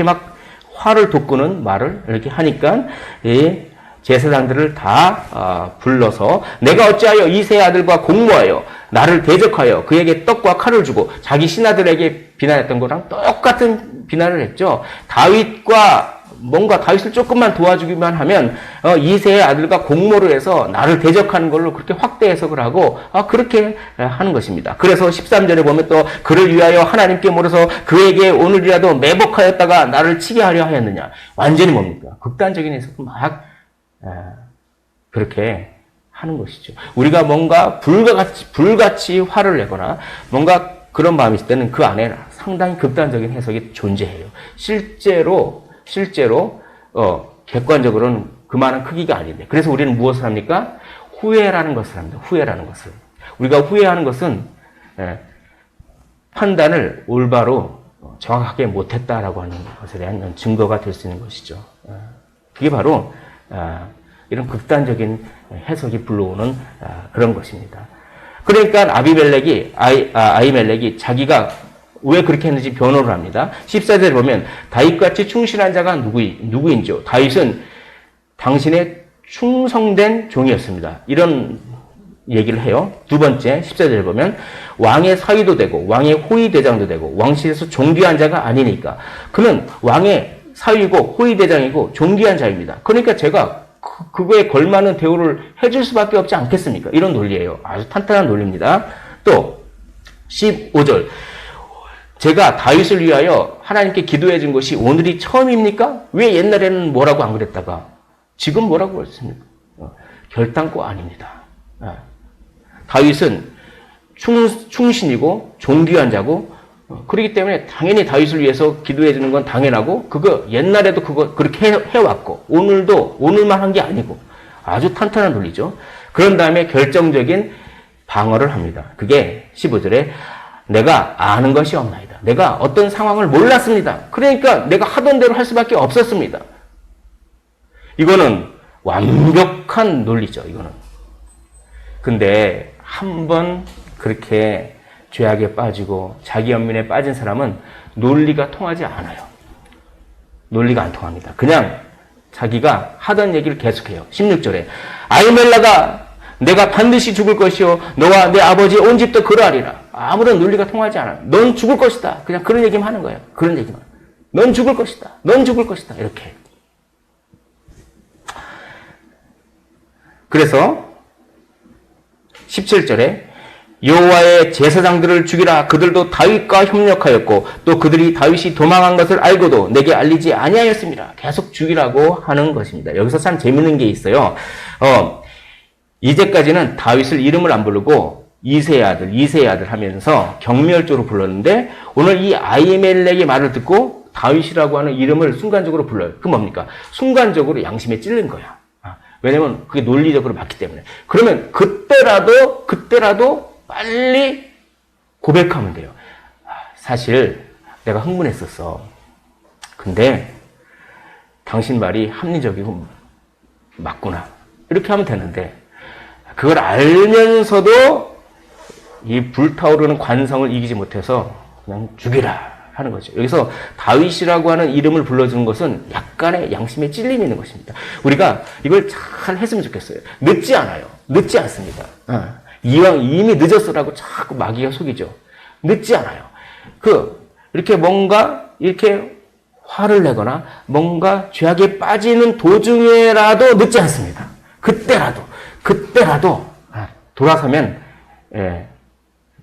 막 화를 돋구는 말을 이렇게 하니까 이 제사장들을 다 불러서 내가 어찌하여 이새의 아들과 공모하여 나를 대적하여 그에게 떡과 칼을 주고 자기 신하들에게 비난했던 거랑 똑같은 비난을 했죠. 다윗을 조금만 도와주기만 하면 이새의 아들과 공모를 해서 나를 대적하는 걸로 그렇게 확대 해석을 하고 그렇게 하는 것입니다. 그래서 13절에 보면 또 그를 위하여 하나님께 물어서 그에게 오늘이라도 매복하였다가 나를 치게 하려 하였느냐. 완전히 뭡니까? 극단적인 해석은 막 그렇게 하는 것이죠. 우리가 뭔가 불같이 화를 내거나 뭔가 그런 마음이 있을 때는 그 안에 상당히 극단적인 해석이 존재해요. 실제로 객관적으로는 그만한 크기가 아닌데. 그래서 우리는 무엇을 합니까? 후회라는 것을 합니다. 후회라는 것을. 우리가 후회하는 것은 판단을 올바로 정확하게 못했다라고 하는 것에 대한 증거가 될 수 있는 것이죠. 그게 바로 이런 극단적인 해석이 불러오는 그런 것입니다. 그러니까 아히멜렉이 자기가 왜 그렇게 했는지 변호를 합니다. 14절에 보면 다윗같이 충실한 자가 누구인지요? 다윗은 당신의 충성된 종이었습니다. 이런 얘기를 해요. 두 번째 14절에 보면 왕의 사위도 되고 왕의 호위대장도 되고 왕실에서 존귀한 자가 아니니까 그는 왕의 사위고 호위대장이고 존귀한 자입니다. 그러니까 제가 그거에 걸맞는 대우를 해줄 수밖에 없지 않겠습니까? 이런 논리예요. 아주 탄탄한 논리입니다. 또 15절 제가 다윗을 위하여 하나님께 기도해 준 것이 오늘이 처음입니까? 왜 옛날에는 뭐라고 안 그랬다가 지금 뭐라고 했습니까? 결단코 아닙니다. 다윗은 충신이고 존귀한 자고 그렇기 때문에 당연히 다윗을 위해서 기도해 주는 건 당연하고 그거 옛날에도 그거 그렇게 해왔고 오늘만 한 게 아니고 아주 탄탄한 논리죠. 그런 다음에 결정적인 방어를 합니다. 그게 15절에 내가 아는 것이 없나이다. 내가 어떤 상황을 몰랐습니다. 그러니까 내가 하던 대로 할 수밖에 없었습니다. 이거는 완벽한 논리죠. 이거는. 근데 한번 그렇게 죄악에 빠지고 자기 연민에 빠진 사람은 논리가 통하지 않아요. 논리가 안 통합니다. 그냥 자기가 하던 얘기를 계속해요. 16절에 아히멜렉아 내가 반드시 죽을 것이요 너와 내 아버지 온 집도 그러하리라. 아무런 논리가 통하지 않아요. 넌 죽을 것이다. 그냥 그런 얘기만 하는 거예요. 그런 얘기만. 넌 죽을 것이다. 넌 죽을 것이다. 이렇게. 그래서 17절에 여호와의 제사장들을 죽이라. 그들도 다윗과 협력하였고 또 그들이 다윗이 도망한 것을 알고도 내게 알리지 아니하였습니다. 계속 죽이라고 하는 것입니다. 여기서 참 재밌는 게 있어요. 이제까지는 다윗을 이름을 안 부르고 이새의 아들 하면서 경멸조로 불렀는데 오늘 이 아히멜렉의 말을 듣고 다윗이라고 하는 이름을 순간적으로 불러요. 그 뭡니까? 순간적으로 양심에 찔린 거야. 왜냐면 그게 논리적으로 맞기 때문에. 그러면 그때라도 빨리 고백하면 돼요. 사실 내가 흥분했었어. 근데 당신 말이 합리적이고 맞구나. 이렇게 하면 되는데 그걸 알면서도 이 불타오르는 관성을 이기지 못해서 그냥 죽이라 하는 거죠. 여기서 다윗이라고 하는 이름을 불러주는 것은 약간의 양심에 찔림이 있는 것입니다. 우리가 이걸 잘 했으면 좋겠어요. 늦지 않아요. 늦지 않습니다. 이왕 이미 늦었어라고 자꾸 마귀가 속이죠. 늦지 않아요. 이렇게 뭔가 이렇게 화를 내거나 뭔가 죄악에 빠지는 도중에라도 늦지 않습니다. 그때라도 돌아서면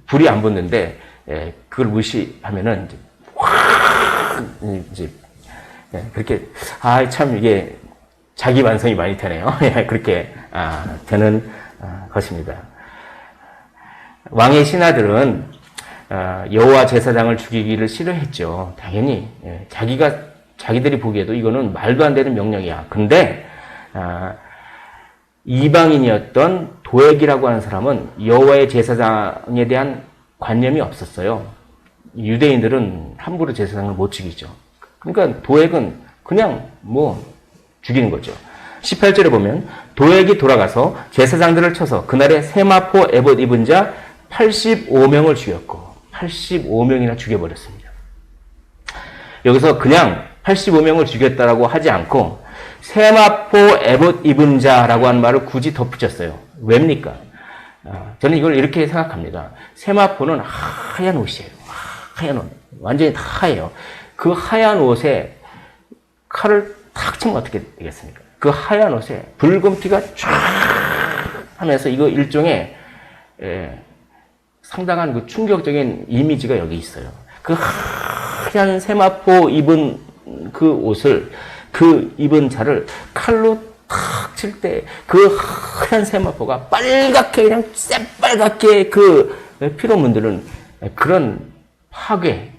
불이 안 붙는데 그걸 무시하면은 이제 그렇게 참 이게 자기 반성이 많이 되네요. 그렇게 되는 것입니다. 왕의 신하들은 여호와 제사장을 죽이기를 싫어했죠. 당연히 자기들이 보기에도 이거는 말도 안 되는 명령이야. 근데 이방인이었던 도액이라고 하는 사람은 여호와의 제사장에 대한 관념이 없었어요. 유대인들은 함부로 제사장을 못 죽이죠. 그러니까 도액은 그냥 죽이는 거죠. 18절에 보면 도액이 돌아가서 제사장들을 쳐서 그날에 세마포 에봇 입은 자 85명을 죽였고 85명이나 죽여버렸습니다. 여기서 그냥 85명을 죽였다라고 하지 않고 세마포 에봇 입은 자라고 하는 말을 굳이 덧붙였어요. 왜입니까? 저는 이걸 이렇게 생각합니다. 세마포는 하얀 옷이에요. 하얀 옷. 완전히 다 하얘요. 그 하얀 옷에 칼을 탁 치면 어떻게 되겠습니까? 그 하얀 옷에 붉은 피가 쫙 하면서 이거 일종의 상당한 그 충격적인 이미지가 여기 있어요. 그 하얀 세마포 입은 그 옷을, 그 입은 자를 칼로 탁 칠 때 그 하얀 세마포가 빨갛게 그냥 새빨갛게 그 피로 문드는 그런 파괴,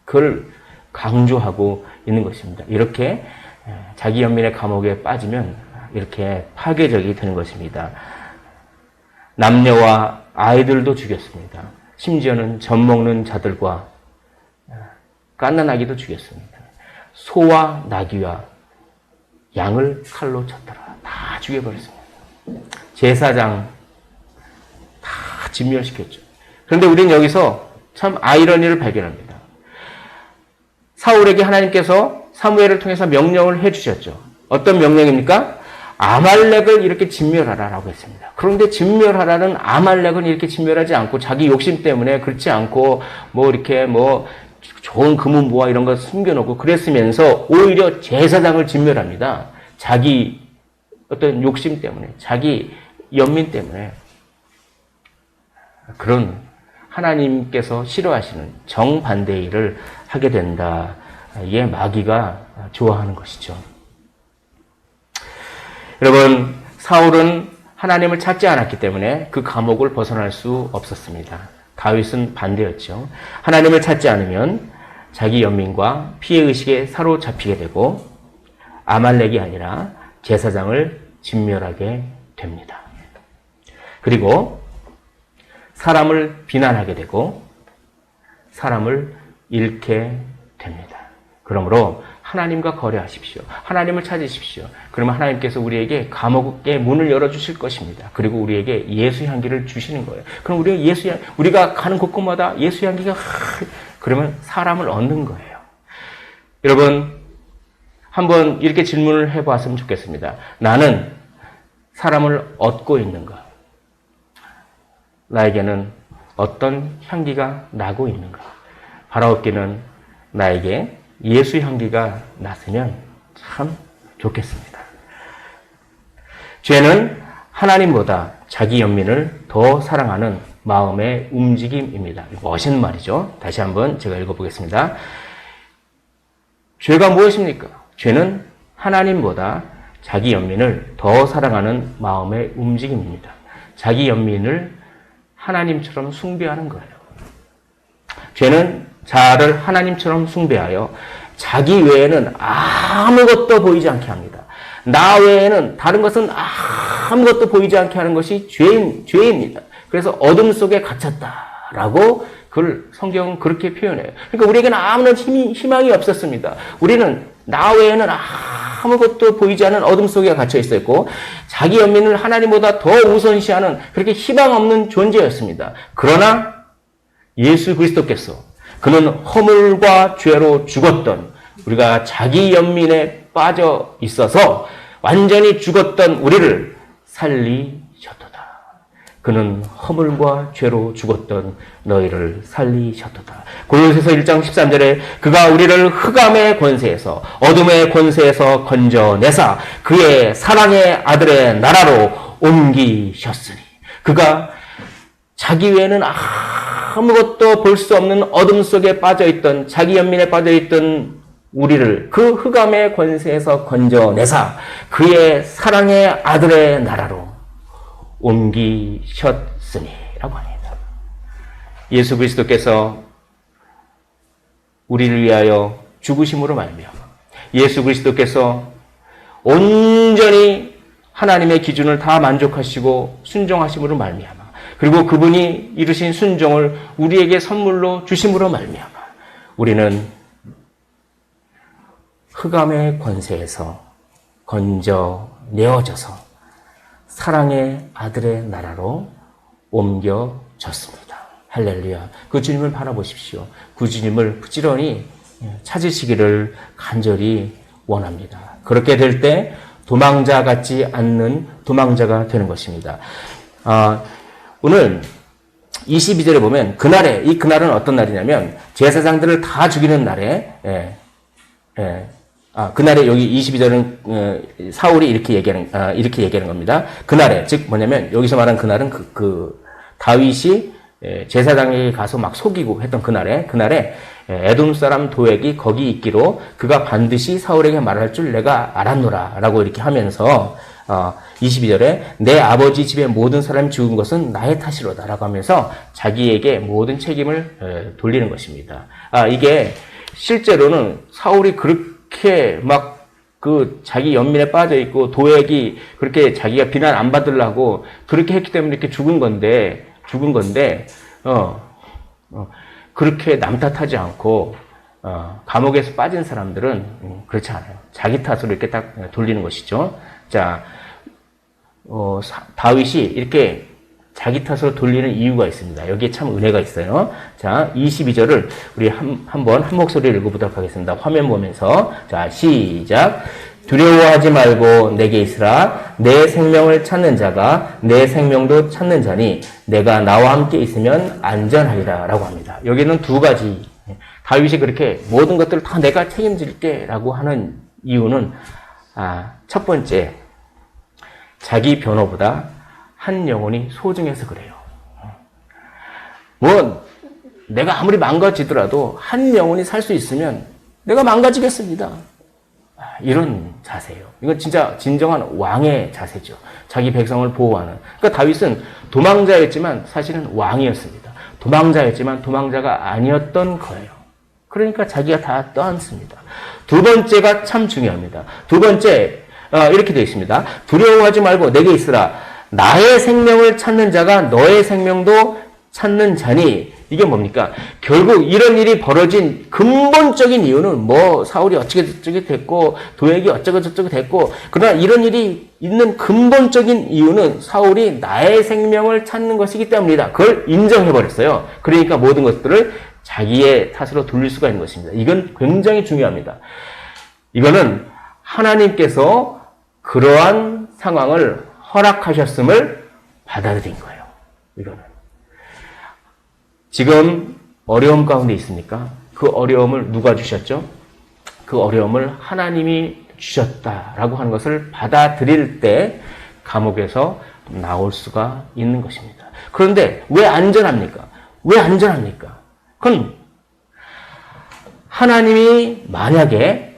그걸 강조하고 있는 것입니다. 이렇게 자기 연민의 감옥에 빠지면 이렇게 파괴적이 되는 것입니다. 남녀와 아이들도 죽였습니다. 심지어는 젖 먹는 자들과 갓난아기도 죽였습니다. 소와 나귀와 양을 칼로 쳤더라. 다 죽여버렸습니다. 제사장 다 진멸시켰죠. 그런데 우리는 여기서 참 아이러니를 발견합니다. 사울에게 하나님께서 사무엘을 통해서 명령을 해주셨죠. 어떤 명령입니까? 아말렉을 이렇게 진멸하라라고 했습니다. 그런데 진멸하라는 아말렉은 이렇게 진멸하지 않고 자기 욕심 때문에 그렇지 않고 이렇게 좋은 금은보화 이런 거 숨겨놓고 그랬으면서 오히려 제사장을 진멸합니다. 자기 어떤 욕심 때문에, 자기 연민 때문에. 그런 하나님께서 싫어하시는 정반대의 일을 하게 된다. 이게 마귀가 좋아하는 것이죠. 여러분, 사울은 하나님을 찾지 않았기 때문에 그 감옥을 벗어날 수 없었습니다. 다윗은 반대였죠. 하나님을 찾지 않으면 자기 연민과 피해의식에 사로잡히게 되고 아말렉이 아니라 제사장을 진멸하게 됩니다. 그리고 사람을 비난하게 되고 사람을 잃게 됩니다. 그러므로 하나님과 거래하십시오. 하나님을 찾으십시오. 그러면 하나님께서 우리에게 감옥의 문을 열어주실 것입니다. 그리고 우리에게 예수 향기를 주시는 거예요. 그럼 우리가 가는 곳곳마다 예수 향기가 그러면 사람을 얻는 거예요. 여러분, 한번 이렇게 질문을 해봤으면 좋겠습니다. 나는 사람을 얻고 있는가? 나에게는 어떤 향기가 나고 있는가? 바라옵기는 나에게 예수 향기가 났으면 참 좋겠습니다. 죄는 하나님보다 자기 연민을 더 사랑하는 마음의 움직임입니다. 멋있는 말이죠. 다시 한번 제가 읽어보겠습니다. 죄가 무엇입니까? 죄는 하나님보다 자기 연민을 더 사랑하는 마음의 움직임입니다. 자기 연민을 하나님처럼 숭배하는 거예요. 죄는 자아를 하나님처럼 숭배하여 자기 외에는 아무것도 보이지 않게 합니다. 나 외에는 다른 것은 아무것도 보이지 않게 하는 것이 죄입니다. 그래서 어둠 속에 갇혔다라고 그걸 성경은 그렇게 표현해요. 그러니까 우리에게는 아무런 희망이 없었습니다. 우리는 나 외에는 아무것도 보이지 않은 어둠 속에 갇혀 있었고 자기 연민을 하나님보다 더 우선시하는 그렇게 희망 없는 존재였습니다. 그러나 예수 그리스도께서 그는 허물과 죄로 죽었던 우리가 자기 연민에 빠져 있어서 완전히 죽었던 우리를 살리셨도다. 그는 허물과 죄로 죽었던 너희를 살리셨도다. 골로새서 1장 13절에 그가 우리를 흑암의 권세에서 어둠의 권세에서 건져내사 그의 사랑의 아들의 나라로 옮기셨으니 그가 자기 외에는 아무것도 볼 수 없는 어둠 속에 빠져있던 자기 연민에 빠져있던 우리를 그 흑암의 권세에서 건져내사 그의 사랑의 아들의 나라로 옮기셨으니 라고 합니다. 예수 그리스도께서 우리를 위하여 죽으심으로 말미암아 예수 그리스도께서 온전히 하나님의 기준을 다 만족하시고 순종하심으로 말미암아 그리고 그분이 이루신 순종을 우리에게 선물로 주심으로 말미암아 우리는 흑암의 권세에서 건져 내어져서 사랑의 아들의 나라로 옮겨졌습니다. 할렐루야. 그 주님을 바라보십시오. 그 주님을 부지런히 찾으시기를 간절히 원합니다. 그렇게 될 때 도망자 같지 않는 도망자가 되는 것입니다. 오늘 22절에 보면 그날에, 이 그날은 어떤 날이냐면 제사장들을 다 죽이는 날에, 그날에 여기 22절은 사울이 이렇게 얘기하는 겁니다. 그날에, 즉 뭐냐면 여기서 말한 그날은 다윗이 제사장에게 가서 막 속이고 했던 그날에 에돔 사람 도액이 거기 있기로 그가 반드시 사울에게 말할 줄 내가 알았노라 라고 이렇게 하면서 22절에 내 아버지 집의 모든 사람이 죽은 것은 나의 탓이로다 라고 하면서 자기에게 모든 책임을 돌리는 것입니다. 이게 실제로는 사울이 그렇게 막 자기 연민에 빠져 있고 도액이 그렇게 자기가 비난 안 받으려고 그렇게 했기 때문에 이렇게 죽은 건데 그렇게 남 탓하지 않고 감옥에서 빠진 사람들은 그렇지 않아요. 자기 탓으로 이렇게 딱 돌리는 것이죠. 자, 다윗이 이렇게 자기 탓으로 돌리는 이유가 있습니다. 여기에 참 은혜가 있어요. 자, 22절을 우리 한번 한 목소리를 읽어보도록 하겠습니다. 화면 보면서. 자, 시작. 두려워하지 말고 내게 있으라. 내 생명을 찾는 자가 내 생명도 찾는 자니 내가 나와 함께 있으면 안전하리라 라고 합니다. 여기는 두 가지. 다윗이 그렇게 모든 것들을 다 내가 책임질게 라고 하는 이유는 첫 번째, 자기 변호보다 한 영혼이 소중해서 그래요. 내가 아무리 망가지더라도 한 영혼이 살 수 있으면 내가 망가지겠습니다. 이런 자세예요. 이건 진짜 진정한 왕의 자세죠. 자기 백성을 보호하는. 그러니까 다윗은 도망자였지만 사실은 왕이었습니다. 도망자였지만 도망자가 아니었던 거예요. 그러니까 자기가 다 떠안습니다. 두 번째가 참 중요합니다. 두 번째, 이렇게 되어 있습니다. 두려워하지 말고 내게 있으라. 나의 생명을 찾는 자가 너의 생명도 찾는 자니. 이게 뭡니까? 결국 이런 일이 벌어진 근본적인 이유는 사울이 어쩌고저쩌고 됐고 도액이 어쩌고저쩌고 됐고, 그러나 이런 일이 있는 근본적인 이유는 사울이 나의 생명을 찾는 것이기 때문이다. 그걸 인정해버렸어요. 그러니까 모든 것들을 자기의 탓으로 돌릴 수가 있는 것입니다. 이건 굉장히 중요합니다. 이거는 하나님께서 그러한 상황을 허락하셨음을 받아들인 거예요. 이거는. 지금 어려움 가운데 있습니까? 그 어려움을 누가 주셨죠? 그 어려움을 하나님이 주셨다라고 하는 것을 받아들일 때 감옥에서 나올 수가 있는 것입니다. 그런데 왜 안전합니까? 왜 안전합니까? 그건 하나님이 만약에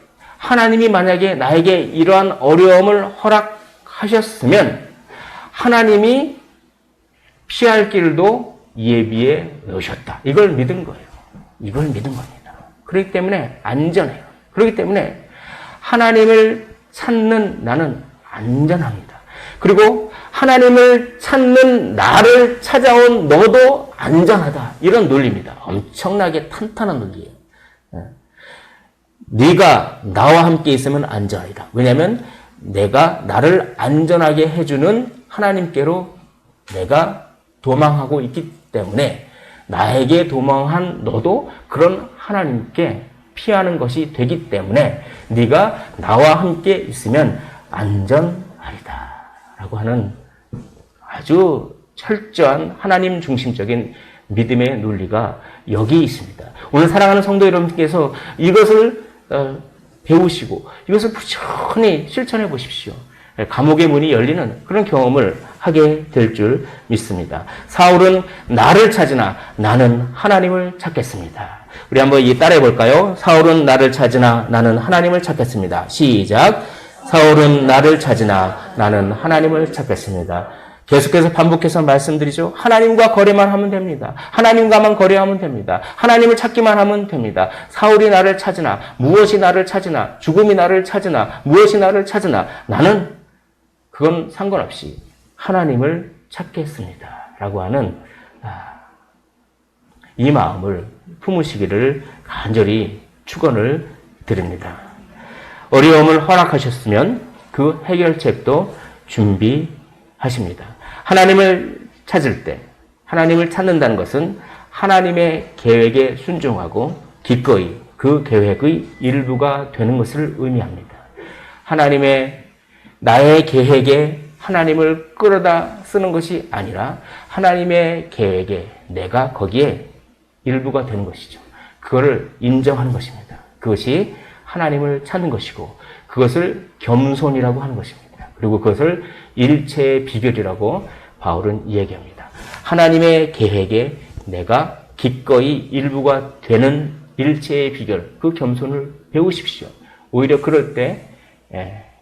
나에게 이러한 어려움을 허락하셨으면 하나님이 피할 길도 예비해 놓으셨다. 이걸 믿은 거예요. 이걸 믿은 겁니다. 그렇기 때문에 안전해요. 그렇기 때문에 하나님을 찾는 나는 안전합니다. 그리고 하나님을 찾는 나를 찾아온 너도 안전하다. 이런 논리입니다. 엄청나게 탄탄한 논리예요. 네가 나와 함께 있으면 안전하다. 왜냐하면 내가 나를 안전하게 해주는 하나님께로 내가 도망하고 있기 때문에 나에게 도망한 너도 그런 하나님께 피하는 것이 되기 때문에 네가 나와 함께 있으면 안전하리다 라고 하는 아주 철저한 하나님 중심적인 믿음의 논리가 여기 있습니다. 오늘 사랑하는 성도 여러분께서 이것을 배우시고 이것을 부지런히 실천해 보십시오. 감옥의 문이 열리는 그런 경험을 하게 될 줄 믿습니다. 사울은 나를 찾으나 나는 하나님을 찾겠습니다. 우리 한번 따라해 볼까요? 사울은 나를 찾으나 나는 하나님을 찾겠습니다. 시작. 사울은 나를 찾으나 나는 하나님을 찾겠습니다. 계속해서 반복해서 말씀드리죠. 하나님과 거래만 하면 됩니다. 하나님과만 거래하면 됩니다. 하나님을 찾기만 하면 됩니다. 사울이 나를 찾으나 무엇이 나를 찾으나 죽음이 나를 찾으나 무엇이 나를 찾으나 나는 그건 상관없이 하나님을 찾겠습니다. 라고 하는 이 마음을 품으시기를 간절히 축원을 드립니다. 어려움을 허락하셨으면 그 해결책도 준비하십니다. 하나님을 찾을 때, 하나님을 찾는다는 것은 하나님의 계획에 순종하고 기꺼이 그 계획의 일부가 되는 것을 의미합니다. 나의 계획에 하나님을 끌어다 쓰는 것이 아니라 하나님의 계획에 내가 거기에 일부가 되는 것이죠. 그거를 인정하는 것입니다. 그것이 하나님을 찾는 것이고 그것을 겸손이라고 하는 것입니다. 그리고 그것을 일체의 비결이라고 바울은 이야기합니다. 하나님의 계획에 내가 기꺼이 일부가 되는 일체의 비결, 그 겸손을 배우십시오. 오히려 그럴 때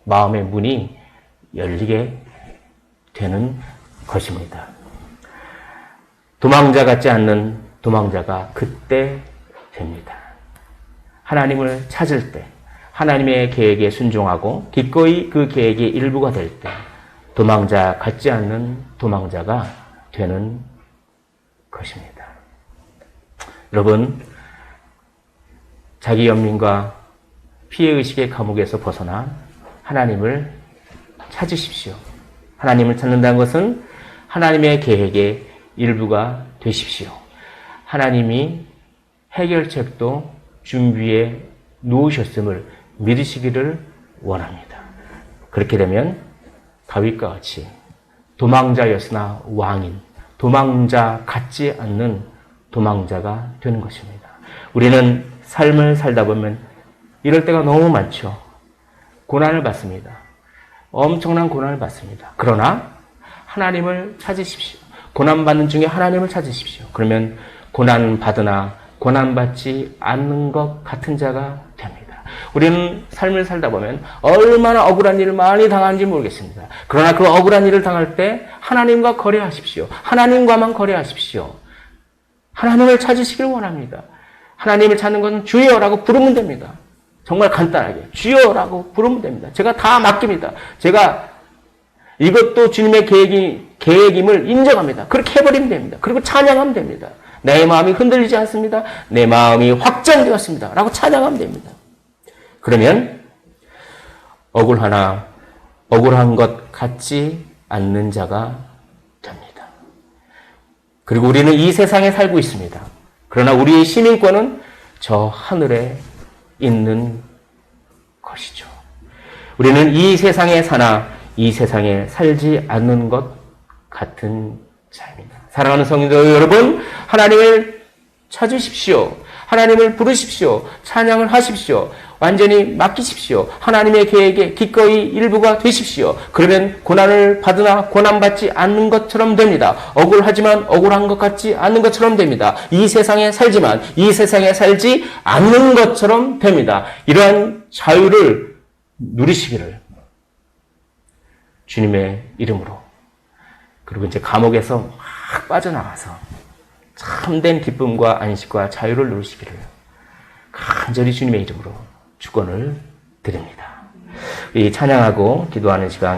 마음의 문이 열리게 되는 것입니다. 도망자 같지 않는 도망자가 그때 됩니다. 하나님을 찾을 때, 하나님의 계획에 순종하고 기꺼이 그 계획의 일부가 될 때 도망자 같지 않는 도망자가 되는 것입니다. 여러분, 자기 연민과 피해의식의 감옥에서 벗어나 하나님을 찾으십시오. 하나님을 찾는다는 것은 하나님의 계획의 일부가 되십시오. 하나님이 해결책도 준비해 놓으셨음을 믿으시기를 원합니다. 그렇게 되면 다윗과 같이 도망자였으나 왕인, 도망자 같지 않는 도망자가 되는 것입니다. 우리는 삶을 살다 보면 이럴 때가 너무 많죠. 고난을 받습니다. 엄청난 고난을 받습니다. 그러나 하나님을 찾으십시오. 고난받는 중에 하나님을 찾으십시오. 그러면 고난받으나 고난받지 않는 것 같은 자가 됩니다. 우리는 삶을 살다 보면 얼마나 억울한 일을 많이 당하는지 모르겠습니다. 그러나 그 억울한 일을 당할 때 하나님과 거래하십시오. 하나님과만 거래하십시오. 하나님을 찾으시길 원합니다. 하나님을 찾는 것은 주여라고 부르면 됩니다. 정말 간단하게 주여라고 부르면 됩니다. 제가 다 맡깁니다. 제가 이것도 주님의 계획임을 인정합니다. 그렇게 해버리면 됩니다. 그리고 찬양하면 됩니다. 내 마음이 흔들리지 않습니다. 내 마음이 확정되었습니다. 라고 찬양하면 됩니다. 그러면 억울한 것 같지 않는 자가 됩니다. 그리고 우리는 이 세상에 살고 있습니다. 그러나 우리의 시민권은 저 하늘에 있는 것이죠. 우리는 이 세상에 사나 이 세상에 살지 않는 것 같은 자입니다. 사랑하는 성도들 여러분, 하나님을 찾으십시오. 하나님을 부르십시오. 찬양을 하십시오. 완전히 맡기십시오. 하나님의 계획에 기꺼이 일부가 되십시오. 그러면 고난을 받으나 고난받지 않는 것처럼 됩니다. 억울하지만 억울한 것 같지 않는 것처럼 됩니다. 이 세상에 살지만 이 세상에 살지 않는 것처럼 됩니다. 이러한 자유를 누리시기를 주님의 이름으로, 그리고 이제 감옥에서 막 빠져나가서 참된 기쁨과 안식과 자유를 누리시기를 간절히 주님의 이름으로 축원을 드립니다. 이 찬양하고 기도하는 시간